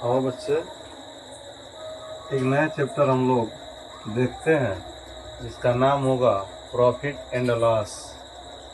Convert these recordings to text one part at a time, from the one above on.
आओ बच्चे, एक नया चैप्टर हम लोग देखते हैं जिसका नाम होगा प्रॉफिट एंड लॉस,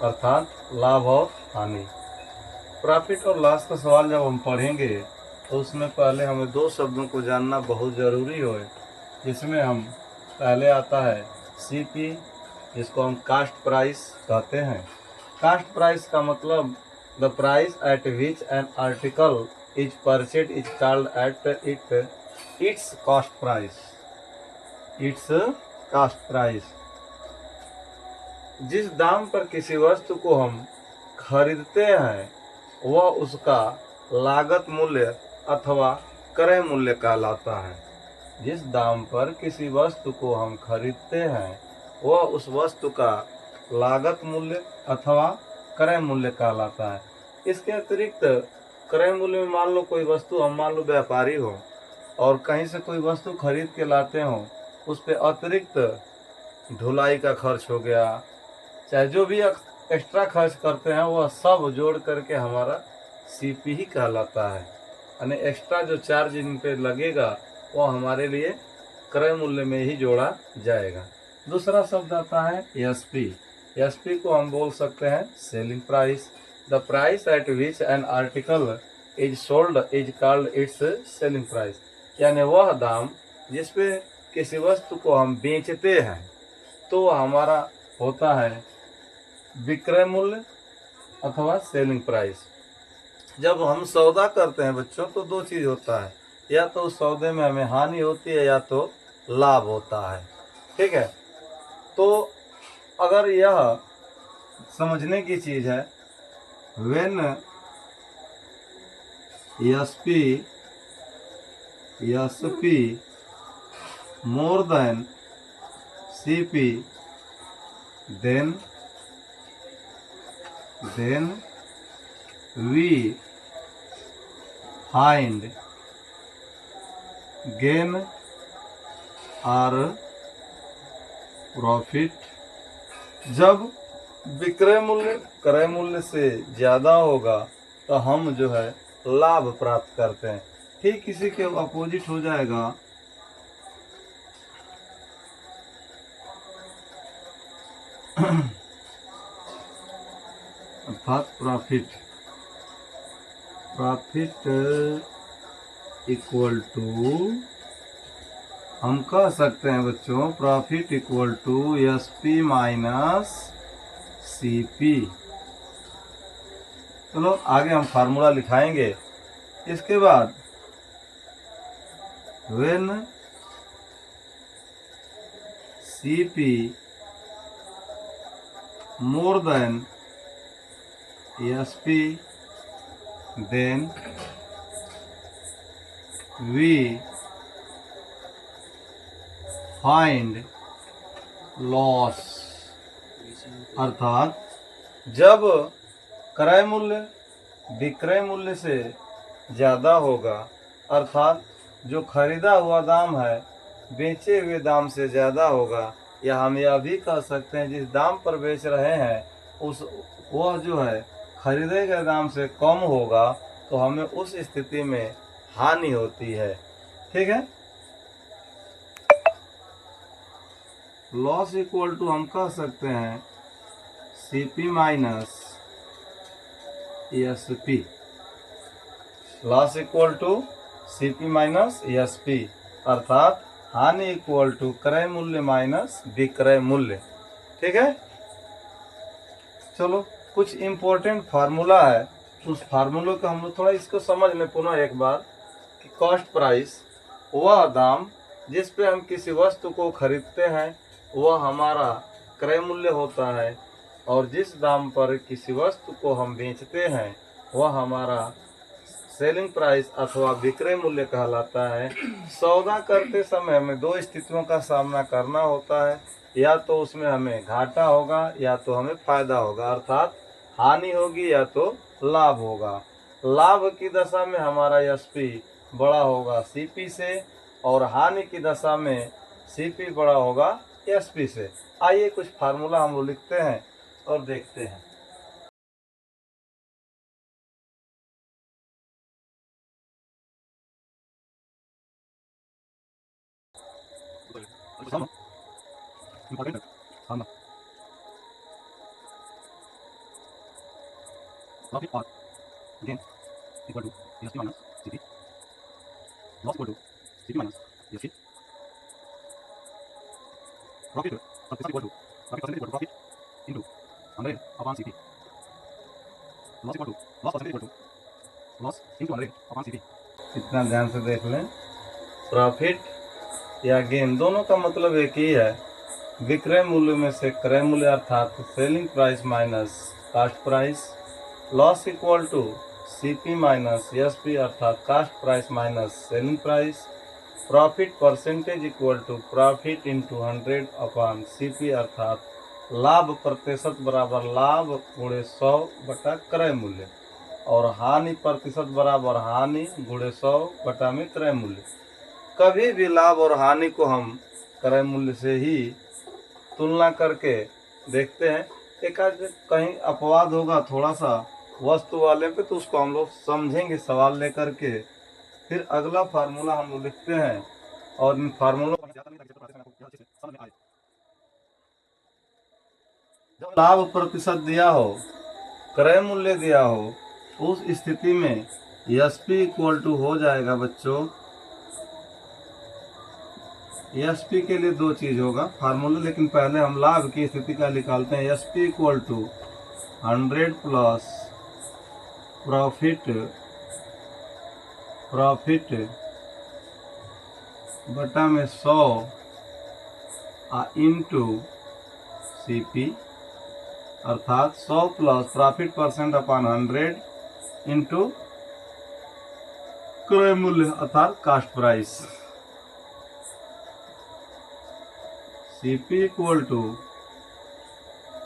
अर्थात लाभ और हानि। प्रॉफिट और लॉस का सवाल जब हम पढ़ेंगे तो उसमें पहले हमें दो शब्दों को जानना बहुत ज़रूरी है। जिसमें हम पहले आता है सीपी, जिसको हम कास्ट प्राइस कहते हैं। कास्ट प्राइस का मतलब the price at which an article is purchased is called at its cost price. Its cost price, जिस दाम पर किसी वस्तु को हम खरीदते हैं वह उसका लागत मूल्य अथवा क्रय मूल्य कहलाता है। जिस दाम पर किसी वस्तु को हम खरीदते हैं वह उस वस्तु का लागत मूल्य अथवा क्रय मूल्य कहलाता है। इसके अतिरिक्त क्रय मूल्य में मान लो कोई वस्तु, हम मान लो व्यापारी हो और कहीं से कोई वस्तु खरीद के लाते हो, उस पर अतिरिक्त ढुलाई का खर्च हो गया, चाहे जो भी एक्स्ट्रा खर्च करते हैं वह सब जोड़ करके हमारा सीपी ही कहलाता है। यानी एक्स्ट्रा जो चार्ज इन पे लगेगा वह हमारे लिए क्रय मूल्य में ही जोड़ा जाएगा। दूसरा शब्द आता है एसपी। एसपी को हम बोल सकते हैं selling price. The price at which an article is sold is called its selling price. यानी वह दाम जिस पे किसी वस्तु को हम बेचते हैं तो वह हमारा होता है विक्रय मूल्य अथवा सेलिंग प्राइस। जब हम सौदा करते हैं बच्चों तो दो चीज़ होता है, या तो उस सौदे में हमें हानि होती है या तो लाभ होता है। ठीक है, तो अगर यह समझने की चीज़ है, when SP more than CP then we find gain or profit। जब विक्रय मूल्य क्रय मूल्य से ज़्यादा होगा तो हम जो है लाभ प्राप्त करते हैं। ठीक इसी के अपोजिट हो जाएगा अर्थात प्रॉफिट इक्वल टू, हम कह सकते हैं बच्चों profit equal to SP minus CP. चलो आगे हम फार्मूला लिखाएंगे। इसके बाद when CP more than SP then we find loss। अर्थात जब क्रय मूल्य विक्रय मूल्य से ज़्यादा होगा, अर्थात जो खरीदा हुआ दाम है बेचे हुए दाम से ज़्यादा होगा, या हम यह भी कह सकते हैं जिस दाम पर बेच रहे हैं उस वह जो है खरीदे गए दाम से कम होगा, तो हमें उस स्थिति में हानि होती है। ठीक है, लॉस इक्वल टू हम कह सकते हैं CP minus SP. Loss equal to CP minus SP, अर्थात हानि इक्वल टू क्रय मूल्य माइनस विक्रय मूल्य। ठीक है, चलो कुछ इम्पोर्टेंट फार्मूला है, उस फार्मूले को हम लोग थोड़ा इसको समझ लें पुनः एक बार कि कॉस्ट प्राइस वह दाम जिस पे हम किसी वस्तु को खरीदते हैं वह हमारा क्रय मूल्य होता है, और जिस दाम पर किसी वस्तु को हम बेचते हैं वह हमारा सेलिंग प्राइस अथवा विक्रय मूल्य कहलाता है। सौदा करते समय हमें दो स्थितियों का सामना करना होता है, या तो उसमें हमें घाटा होगा या तो हमें फायदा होगा, अर्थात हानि होगी या तो लाभ होगा। लाभ की दशा में हमारा एसपी बड़ा होगा सीपी से, और हानि की दशा में सीपी बड़ा होगा एसपी से। आइए कुछ फार्मूला हम लोग लिखते हैं और देखते हैं। important है फार्मूला प्रॉफिट और gain equal to SP minus CP loss equal to CP minus SP profit प्रतिशत equal to profit percentage equal to profit into 100 upon CP loss equal to loss percentage equal to loss into 100 upon CP. इतना ध्यान से देख लें, profit या gain दोनों का मतलब एक ही है। विक्रय मूल्य में से क्रय मूल्य अर्थात selling price minus cost price, loss equal to CP minus SP अर्थात cost price minus selling price, profit percentage equal to profit into 100 upon CP अर्थात लाभ प्रतिशत बराबर लाभ गुणे 100 बटा क्रय मूल्य, और हानि प्रतिशत बराबर हानि गुणे 100 बटा में क्रय मूल्य। कभी भी लाभ और हानि को हम क्रय मूल्य से ही तुलना करके देखते हैं। एक आध कहीं अपवाद होगा थोड़ा सा वस्तु वाले पे, तो उसको हम लोग समझेंगे सवाल लेकर के। फिर अगला फार्मूला हम लोग लिखते हैं, और इन फार्मूलों जब लाभ प्रतिशत दिया हो, क्रय मूल्य दिया हो, उस स्थिति में एसपी इक्वल टू हो जाएगा बच्चों। एसपी के लिए दो चीज होगा फार्मूला, लेकिन पहले हम लाभ की स्थिति का निकालते हैं। SP equal to 100 plus profit बटा में 100 इंटू सीपी अर्थात 100 plus profit percent upon 100 into क्रय मूल्य अर्थात cost price. CP equal to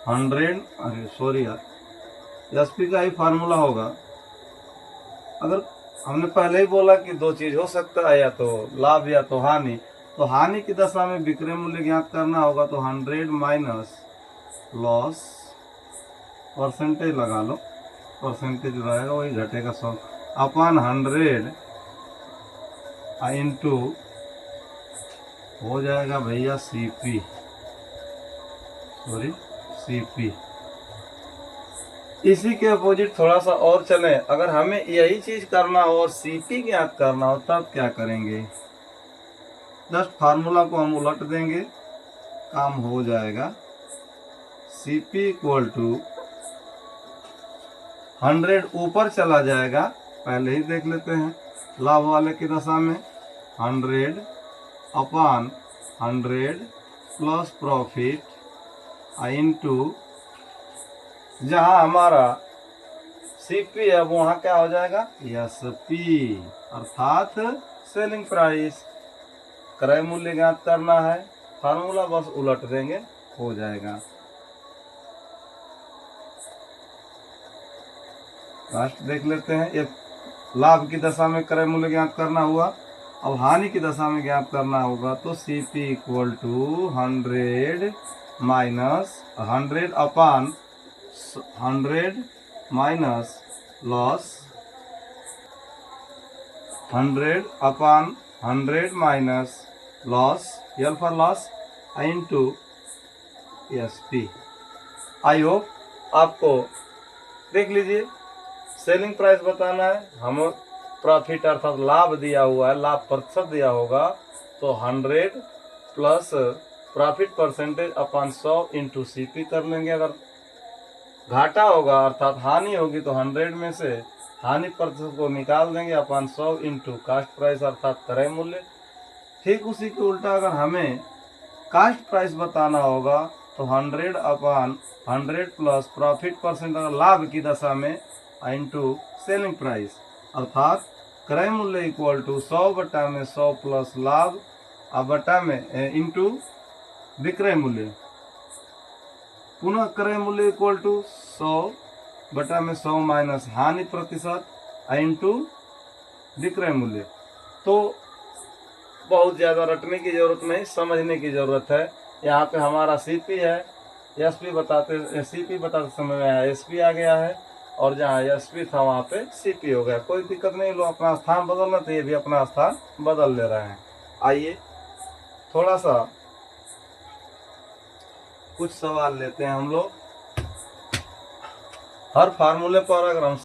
100, अरे सॉरी यार, एसपी का ही फार्मूला होगा। अगर हमने पहले ही बोला कि दो चीज हो सकता है, या तो लाभ या तो हानि, तो हानि की दशा में विक्रय मूल्य ज्ञात करना होगा। तो 100 माइनस लॉस परसेंटेज लगा लो, परसेंटेज रहेगा वही घटेगा 100 अपॉन 100 इंटू हो जाएगा भैया सीपी, सॉरी सीपी। इसी के अपोजिट थोड़ा सा और चलें, अगर हमें यही चीज करना हो और सीपी ज्ञात करना हो तब क्या करेंगे? जस्ट फार्मूला को हम उलट देंगे, काम हो जाएगा। सीपी इक्वल टू 100 ऊपर चला जाएगा, पहले ही देख लेते हैं लाभ वाले की दशा में 100 अपॉन 100 प्लस प्रॉफिट इंटू जहाँ हमारा सीपी है वहाँ क्या हो जाएगा एसपी अर्थात सेलिंग प्राइस। क्रय मूल्य ज्ञात करना है, फार्मूला बस उलट देंगे, हो जाएगा। लास्ट देख लेते हैं, ये लाभ की दशा में क्रय मूल्य ज्ञात करना हुआ। अब हानि की दशा में ज्ञात करना होगा, तो CP equal to 100 minus 100 upon 100 minus loss 100 upon 100 minus loss, L for loss into SP. I hope आपको देख लीजिए, सेलिंग प्राइस बताना है, हम प्रॉफिट अर्थात लाभ दिया हुआ है, लाभ प्रतिशत दिया होगा, तो 100 plus profit percentage upon 100 into CP कर लेंगे। अगर घाटा होगा अर्थात हानि होगी तो 100 में से हानि प्रतिशत को निकाल देंगे अपॉन 100 इंटू कास्ट प्राइस अर्थात क्रय मूल्य। ठीक उसी के उल्टा अगर हमें कास्ट प्राइस बताना होगा तो 100 अपॉन 100 प्लस प्रॉफिट परसेंट अगर लाभ की दशा में इंटू सेलिंग प्राइस अर्थात क्रय मूल्य इक्वल टू 100 बटा में 100 प्लस लाभ अब बटा में इंटू विक्रय मूल्य, पुनः क्रय मूल्य इक्वल टू 100 बटा में 100 माइनस हानि प्रतिशत इंटू विक्रय मूल्य। तो बहुत ज़्यादा रटने की ज़रूरत नहीं, समझने की ज़रूरत है। यहाँ पे हमारा सीपी है, एसपी बताते समय में एसपी आ गया है, और जहाँ एसपी था वहाँ पे सीपी हो गया। कोई दिक्कत नहीं, लोग अपना स्थान बदलना तो ये भी अपना स्थान बदल ले रहे हैं। आइए थोड़ा सा कुछ सवाल लेते हैं हम लोग। हर फार्मूले पर अगर हम